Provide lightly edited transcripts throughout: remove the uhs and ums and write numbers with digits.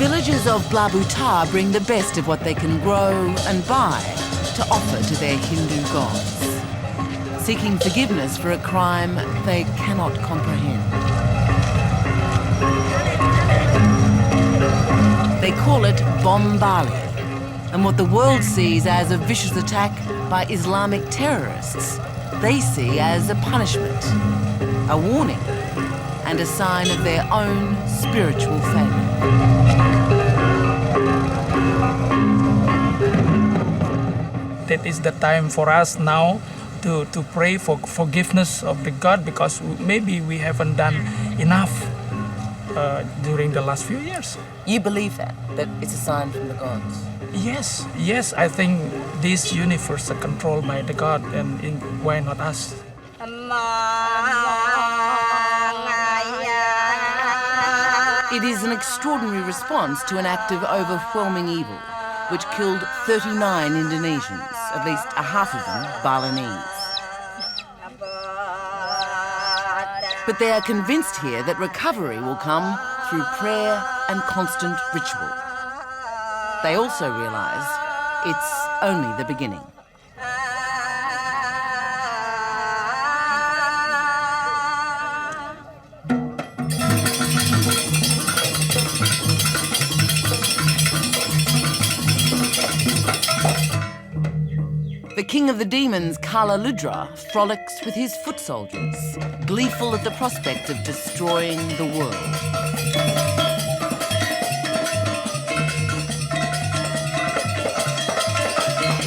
villagers of Blabutar bring the best of what they can grow and buy to offer to their Hindu gods, seeking forgiveness for a crime they cannot comprehend. They call it Bali, and what the world sees as a vicious attack by Islamic terrorists, they see as a punishment, a warning, and a sign of their own spiritual failure. That is the time for us now to pray for forgiveness of the God, because maybe we haven't done enough during the last few years. You believe that it's a sign from the gods? Yes, I think this universe is controlled by the God, and why not us? It is an extraordinary response to an act of overwhelming evil, which killed 39 Indonesians, at least a half of them Balinese. But they are convinced here that recovery will come through prayer and constant ritual. They also realise it's only the beginning. The king of the demons, Kala Ludra, frolics with his foot soldiers, gleeful at the prospect of destroying the world.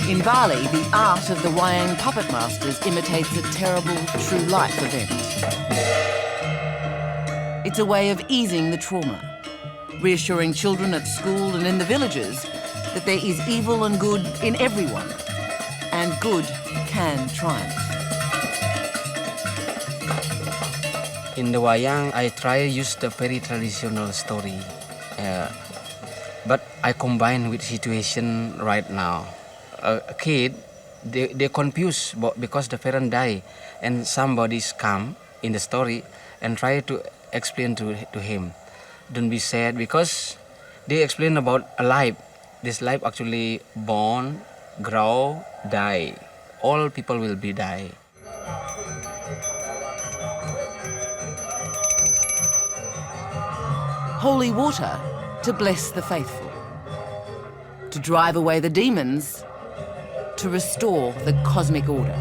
In Bali, the art of the wayang puppet masters imitates a terrible true-life event. It's a way of easing the trauma, reassuring children at school and in the villages that there is evil and good in everyone, and good can triumph. In the wayang, I try use the very traditional story, but I combine with situation right now. A kid, they confused because the parent die, and somebody's come in the story and try to explain to him. Don't be sad, because they explain about a life. This life actually born, grow, die. All people will be die. Holy water to bless the faithful, to drive away the demons, to restore the cosmic order.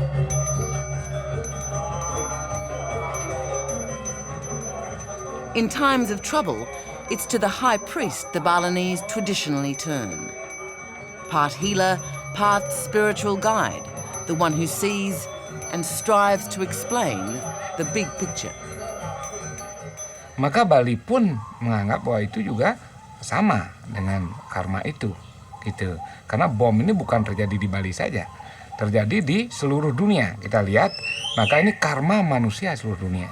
In times of trouble, it's to the high priest the Balinese traditionally turn. Part healer, part spiritual guide, the one who sees and strives to explain the big picture. Maka Bali pun menganggap bahwa itu juga sama dengan karma itu, gitu. Karena bom ini bukan terjadi di Bali saja, terjadi di seluruh dunia. Kita lihat, maka ini karma manusia seluruh dunia.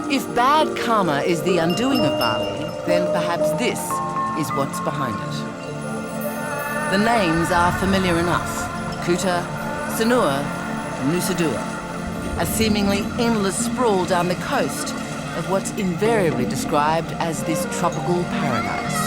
If bad karma is the undoing of Bali, then perhaps this is what's behind it. The names are familiar enough: Kuta, Sanur, Nusa Dua, a seemingly endless sprawl down the coast of what's invariably described as this tropical paradise.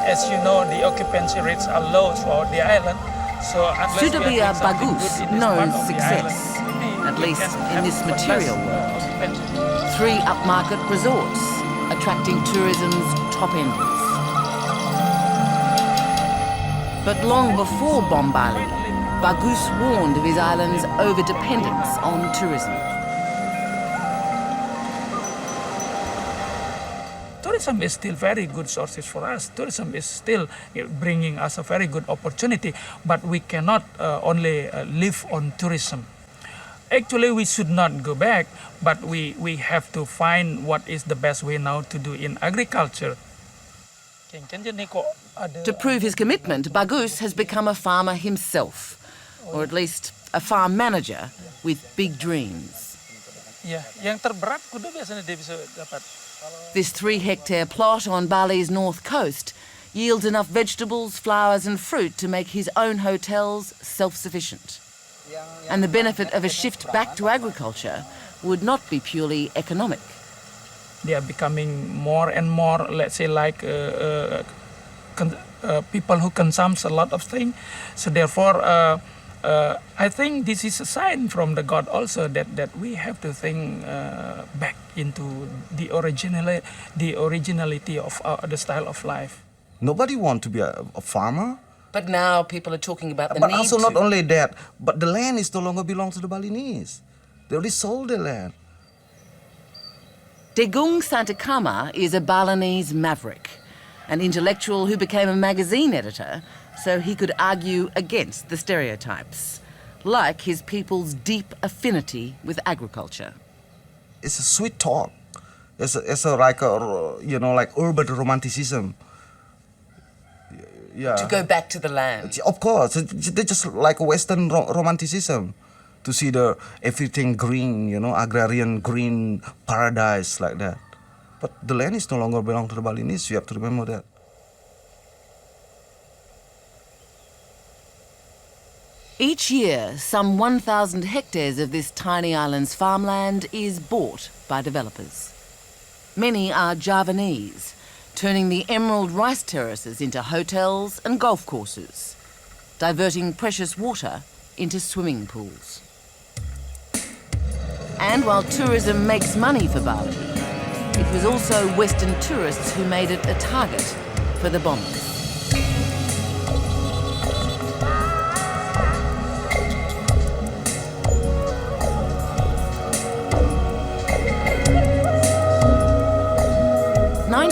As you know, the occupancy rates are low throughout the island. So Sudabia Bagus knows success, at least in this material world. 3 upmarket resorts, attracting tourism's top enders. But long before Bali, Bagus warned of his island's over-dependence on tourism. Tourism is still very good sources for us. Tourism is still bringing us a very good opportunity, but we cannot only live on tourism. Actually, we should not go back, but we have to find what is the best way now to do in agriculture. To prove his commitment, Bagus has become a farmer himself, or at least a farm manager with big dreams. Ya, yang terberat kuda biasanya dia bisa dapat. This 3-hectare plot on Bali's north coast yields enough vegetables, flowers and fruit to make his own hotels self-sufficient. And the benefit of a shift back to agriculture would not be purely economic. They are becoming more and more, let's say, like people who consumes a lot of things. So therefore, I think this is a sign from the God also that we have to think back into the originality of the style of life. Nobody want to be a farmer. But now people are talking about the But need also to. not only that, but the land is no longer belongs to the Balinese. They already sold the land. Degung Santakama is a Balinese maverick, an intellectual who became a magazine editor so he could argue against the stereotypes, like his people's deep affinity with agriculture. It's a sweet talk. It's like urban romanticism. Yeah. To go back to the land. Of course, they just like Western romanticism, to see the everything green, agrarian green paradise like that. But the land is no longer belong to the Balinese. You have to remember that. Each year, some 1,000 hectares of this tiny island's farmland is bought by developers. Many are Javanese, turning the emerald rice terraces into hotels and golf courses, diverting precious water into swimming pools. And while tourism makes money for Bali, it was also Western tourists who made it a target for the bombers.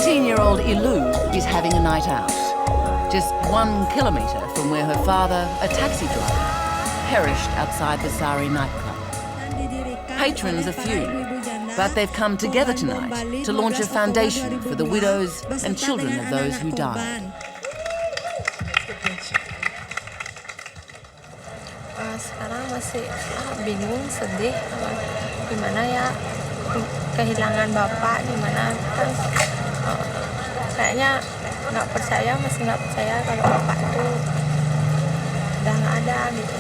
Year-old Ilu is having a night out, just 1 kilometre from where her father, a taxi driver, perished outside the Sari nightclub. Patrons are few, but they've come together tonight to launch a foundation for the widows and children of those who died. Sekarang masih bingung, sedih, gimana ya kehilangan bapak, gimana kan kayaknya masih nggak percaya kalau bapak itu udah nggak ada gitu.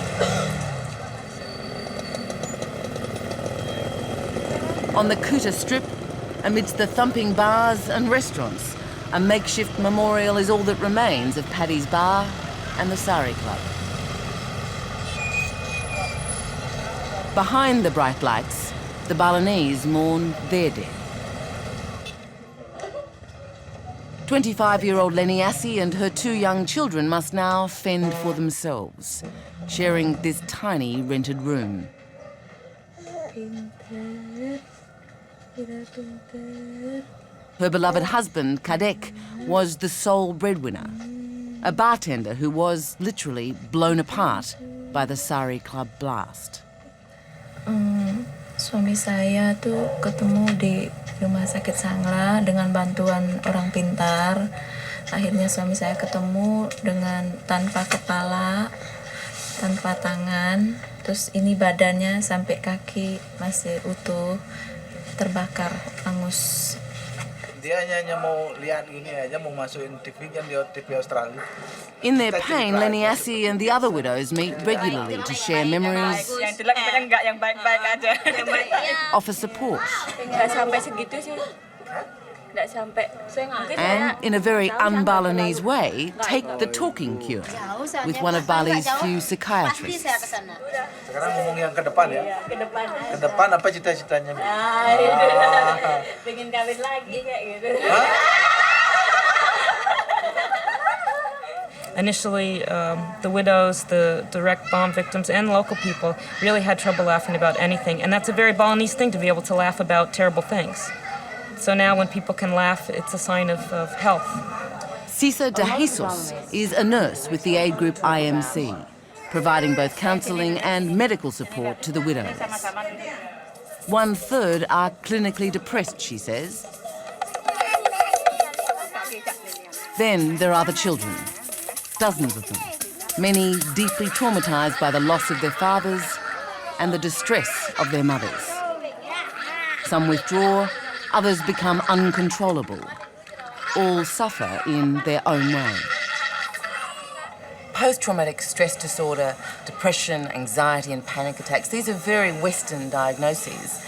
On the Kuta strip, amidst the thumping bars and restaurants, a makeshift memorial is all that remains of Paddy's Bar and the Sari Club. Behind the bright lights, the Balinese mourn their dead. 25-year-old Leniasi and her 2 young children must now fend for themselves, sharing this tiny rented room. Her beloved husband, Kadek, was the sole breadwinner, a bartender who was literally blown apart by the Sari Club blast. Suami saya tuh ketemu di rumah sakit Sangla dengan bantuan orang pintar. Akhirnya suami saya ketemu dengan tanpa kepala, tanpa tangan. Terus ini badannya sampai kaki masih utuh, terbakar, hangus. Dia hanya mau lihat ini aja, mau masukin TV kan di TV Australia. In their pain, Leniasi and the other widows meet regularly to share memories, Yang jelek kan enggak, yang baik-baik aja. offer support, Enggak sampai segitu sih. Enggak sampai. and, in a very un-Balinese way, take the talking cure with one of Bali's few psychiatrists. Sekarang ngomong yang ke depan ya. Ke depan. Ke depan apa cita-citanya? Pengen kawin lagi kayak gitu. Initially, the widows, the direct bomb victims, and local people really had trouble laughing about anything. And that's a very Balinese thing, to be able to laugh about terrible things. So now when people can laugh, it's a sign of health. Cisa de Jesus is a nurse with the aid group IMC, providing both counselling and medical support to the widows. 1/3 are clinically depressed, she says. Then there are the children, dozens of them, many deeply traumatised by the loss of their fathers and the distress of their mothers. Some withdraw, others become uncontrollable. All suffer in their own way. Post-traumatic stress disorder, depression, anxiety and panic attacks, these are very Western diagnoses.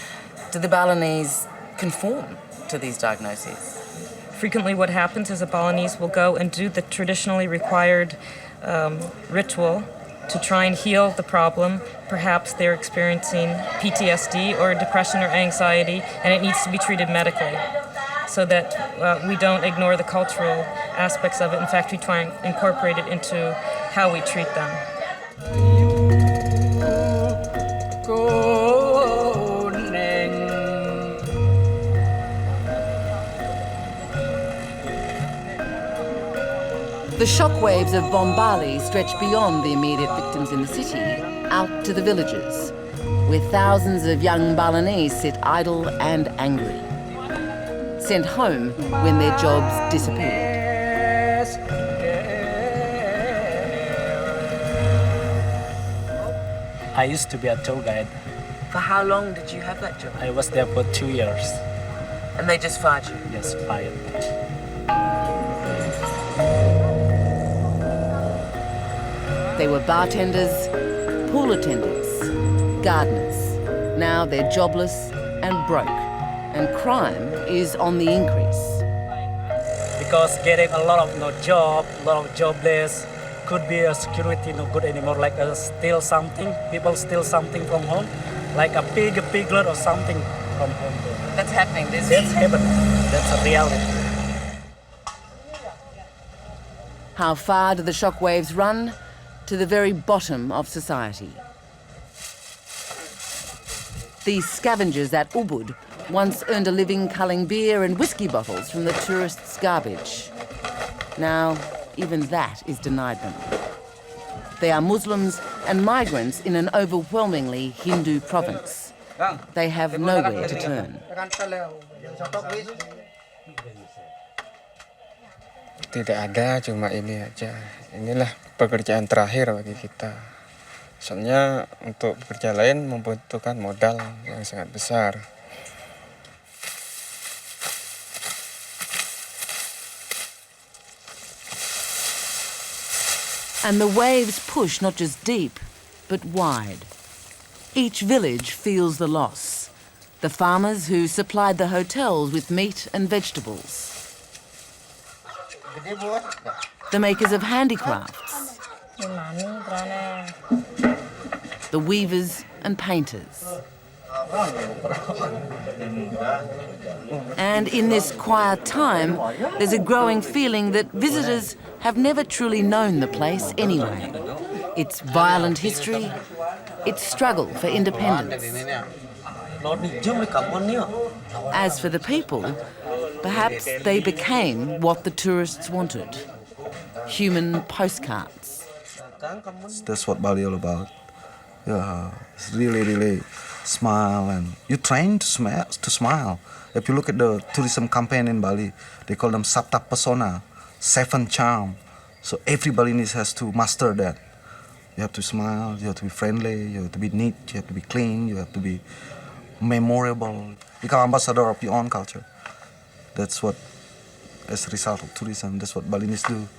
Do the Balinese conform to these diagnoses? Frequently what happens is a Balinese will go and do the traditionally required ritual to try and heal the problem. Perhaps they're experiencing PTSD or depression or anxiety, and it needs to be treated medically so that we don't ignore the cultural aspects of it. In fact, we try and incorporate it into how we treat them. The shockwaves of Bali stretch beyond the immediate victims in the city, out to the villages, where thousands of young Balinese sit idle and angry, sent home when their jobs disappeared. I used to be a tour guide. For how long did you have that job? I was there for 2 years. And they just fired you? Yes, fired. They were bartenders, pool attendants, gardeners. Now they're jobless and broke, and crime is on the increase. Because getting a lot of job, a lot of jobless, could be a security not good anymore, like steal something, people steal something from home, like a pig load or something from home. That's happening. That's happening. That's a reality. How far do the shockwaves run? To the very bottom of society. These scavengers at Ubud once earned a living culling beer and whiskey bottles from the tourists' garbage. Now, even that is denied them. They are Muslims and migrants in an overwhelmingly Hindu province. They have nowhere to turn. Tidak ada, cuma ini aja. Inilah pekerjaan terakhir bagi kita. Soalnya untuk bekerja lain membutuhkan modal yang sangat besar. And the waves push not just deep, but wide. Each village feels the loss. The farmers who supplied the hotels with meat and vegetables. The makers of handicrafts. The weavers and painters. And in this quiet time, there's a growing feeling that visitors have never truly known the place anyway. Its violent history, its struggle for independence. As for the people, perhaps they became what the tourists wanted. Human postcards. That's what Bali all about. Yeah, it's really smile, and you train to smile. If you look at the tourism campaign in Bali, they call them Sabta Pesona, 7 charm. So every Balinese has to master that. You have to smile, you have to be friendly, you have to be neat, you have to be clean, you have to be memorable. Become ambassador of your own culture. That's what, as a result of tourism, that's what Balinese do.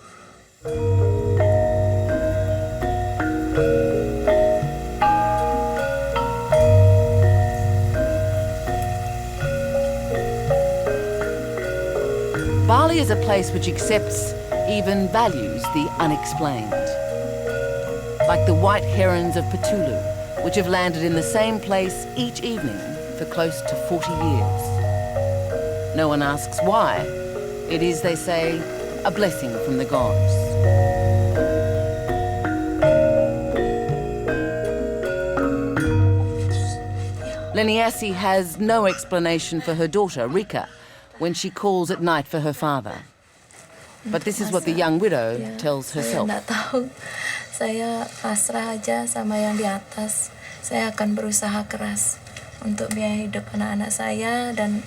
Bali is a place which accepts, even values, the unexplained. Like the white herons of Petulu, which have landed in the same place each evening for close to 40 years. No one asks why. It is, they say, a blessing from the gods. Leniasi has no explanation for her daughter, Rika, when she calls at night for her father. But this is what the young widow tells herself. Saya nggak tahu. Saya pasrah aja sama yang di atas. Saya akan berusaha keras untuk biaya hidup anak-anak saya dan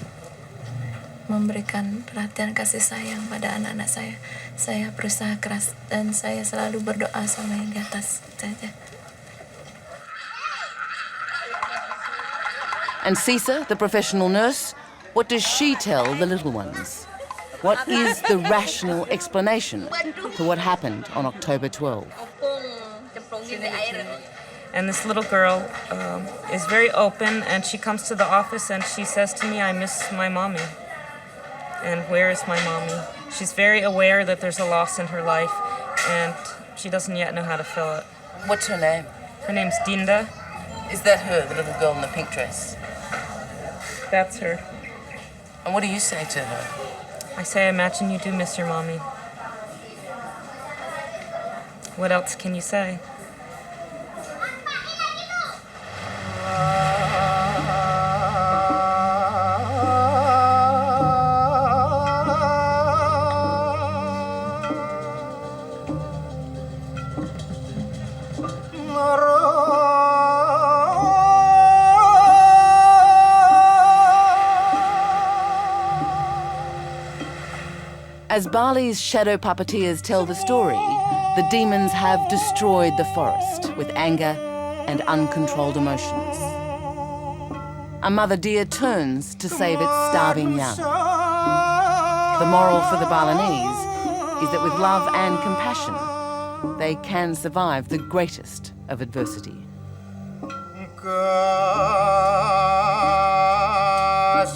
memberikan perhatian kasih sayang pada anak-anak saya. Saya berusaha keras dan saya selalu berdoa sama yang di atas saja. And Cisa, the professional nurse, what does she tell the little ones? What is the rational explanation for what happened on October 12? And this little girl is very open, and she comes to the office and she says to me, I miss my mommy. And where is my mommy? She's very aware that there's a loss in her life, and she doesn't yet know how to fill it. What's her name? Her name's Dinda. Is that her, the little girl in the pink dress? That's her. And what do you say to her? I say, I imagine you do miss your mommy. What else can you say? As Bali's shadow puppeteers tell the story, the demons have destroyed the forest with anger and uncontrolled emotions. A mother deer turns to save its starving young. The moral for the Balinese is that with love and compassion, they can survive the greatest of adversity.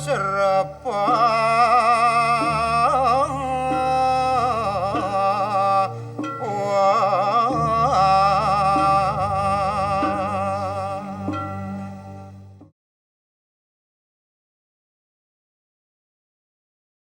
Serapa